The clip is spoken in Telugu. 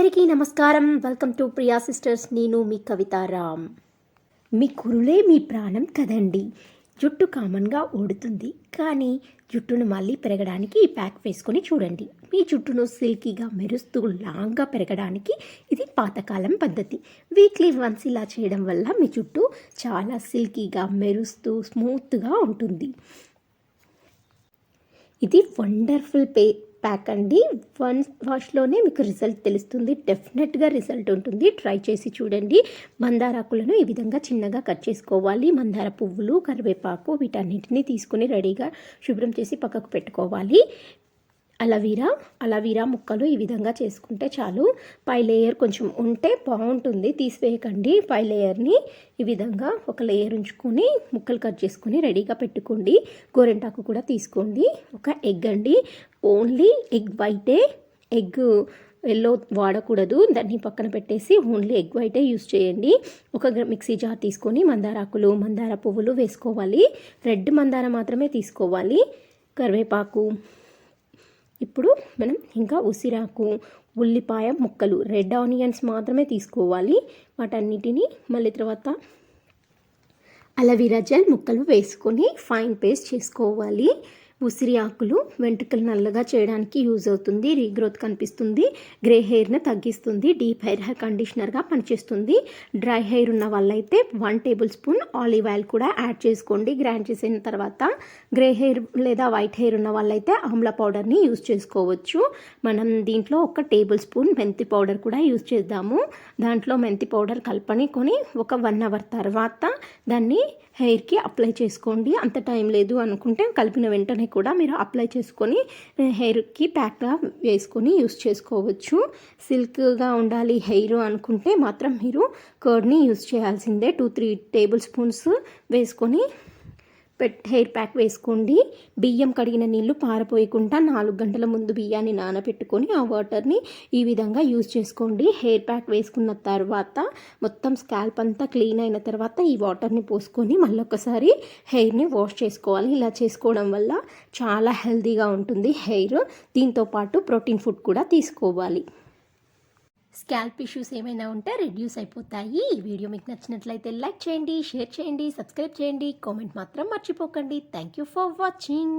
అందరికీ నమస్కారం. Welcome to Priya sisters. నేను మీ కవితారామ్. మీ కురులే మీ ప్రాణం కదండి. జుట్టు కామన్గా ఊడుతుంది, కానీ జుట్టును మళ్ళీ పెరగడానికి ఈ ప్యాక్ వేసుకొని చూడండి. మీ జుట్టును సిల్కీగా మెరుస్తూ లాంగ్గా పెరగడానికి ఇది పాతకాలం పద్ధతి. వీక్లీ వన్స్ ఇలా చేయడం వల్ల మీ జుట్టు చాలా సిల్కీగా మెరుస్తూ స్మూత్గా ఉంటుంది. ఇది వండర్ఫుల్ ప్యాక్ అండి. వన్ వాష్లోనే మీకు రిజల్ట్ తెలుస్తుంది. డెఫినెట్గా రిజల్ట్ ఉంటుంది. ట్రై చేసి చూడండి. మందారాకులను ఈ విధంగా చిన్నగా కట్ చేసుకోవాలి. మందార పువ్వులు, కరివేపాకు వీటన్నిటిని తీసుకుని రెడీగా శుభ్రం చేసి పక్కకు పెట్టుకోవాలి. అలవీరా ముక్కలు ఈ విధంగా చేసుకుంటే చాలు. పై లేయర్ కొంచెం ఉంటే బాగుంటుంది, తీసివేయకండి. పై లేయర్ని ఈ విధంగా ఒక లేయర్ ఉంచుకొని ముక్కలు కట్ చేసుకొని రెడీగా పెట్టుకోండి. గోరెంటాకు కూడా తీసుకోండి. ఒక ఎగ్ అండి, ఓన్లీ ఎగ్ వైటే, ఎగ్ ఎల్లో వాడకూడదు. దాన్ని పక్కన పెట్టేసి ఓన్లీ ఎగ్ వైటే యూస్ చేయండి. ఒక మిక్సీ జార్ తీసుకొని మందారాకులు, మందార పువ్వులు వేసుకోవాలి. రెడ్ మందార మాత్రమే తీసుకోవాలి. కరివేపాకు, ఇప్పుడు మనం ఇంకా ఉసిరాకు, ఉల్లిపాయ ముక్కలు, రెడ్ ఆనియన్స్ మాత్రమే తీసుకోవాలి. వాటన్నిటిని మళ్ళీ తర్వాత అలవీరా జెల్ ముక్కలు వేసుకొని ఫైన్ పేస్ట్ చేసుకోవాలి. ఉసిరి ఆకులు వెంట్రుకలు నల్లగా చేయడానికి యూజ్ అవుతుంది. రీగ్రోత్ కనిపిస్తుంది, గ్రే హెయిర్ని తగ్గిస్తుంది, డీప్ హెయిర్ కండిషనర్గా పనిచేస్తుంది. డ్రై హెయిర్ ఉన్న వాళ్ళైతే 1 టేబుల్ స్పూన్ ఆలివ్ ఆయిల్ కూడా యాడ్ చేసుకోండి. గ్రైండ్ చేసిన తర్వాత గ్రే హెయిర్ లేదా వైట్ హెయిర్ ఉన్న వాళ్ళైతే ఆమ్లా పౌడర్ని యూజ్ చేసుకోవచ్చు. మనం దీంట్లో 1 టేబుల్ స్పూన్ మెంతి పౌడర్ కూడా యూజ్ చేద్దాము. దాంట్లో మెంతి పౌడర్ కలుపుకొని ఒక 1 అవర్ తర్వాత దాన్ని హెయిర్కి అప్లై చేసుకోండి. అంత టైం లేదు అనుకుంటే కలిపిన వెంటనే కూడా మీరు అప్లై చేసుకొని హెయిర్కి ప్యాక్గా వేసుకొని యూస్ చేసుకోవచ్చు. సిల్క్గా ఉండాలి హెయిర్ అనుకుంటే మాత్రం మీరు కర్డ్ని యూస్ చేయాల్సిందే. 2-3 టేబుల్ స్పూన్స్ వేసుకొని హెయిర్ ప్యాక్ వేసుకోండి. బియ్యం కడిగిన నీళ్లు పారపోయకుండా 4 గంటల ముందు బియ్యాన్ని నానబెట్టుకొని ఆ వాటర్ని ఈ విధంగా యూజ్ చేసుకోండి. హెయిర్ ప్యాక్ వేసుకున్న తర్వాత మొత్తం స్కాల్ప్ అంతా క్లీన్ అయిన తర్వాత ఈ వాటర్ని పోసుకొని మళ్ళీ ఒకసారి హెయిర్ని వాష్ చేసుకోవాలి. ఇలా చేసుకోవడం వల్ల చాలా హెల్తీగా ఉంటుంది హెయిర్. దీంతోపాటు ప్రోటీన్ ఫుడ్ కూడా తీసుకోవాలి. స్కాల్ప్ ఇష్యూస్ ఏమైనా ఉంటే రెడ్యూస్ అయిపోతాయి. ఈ వీడియో మీకు నచ్చినట్లయితే లైక్ చేయండి, షేర్ చేయండి, సబ్స్క్రైబ్ చేయండి, కామెంట్ మాత్రం మర్చిపోకండి. Thank you for watching.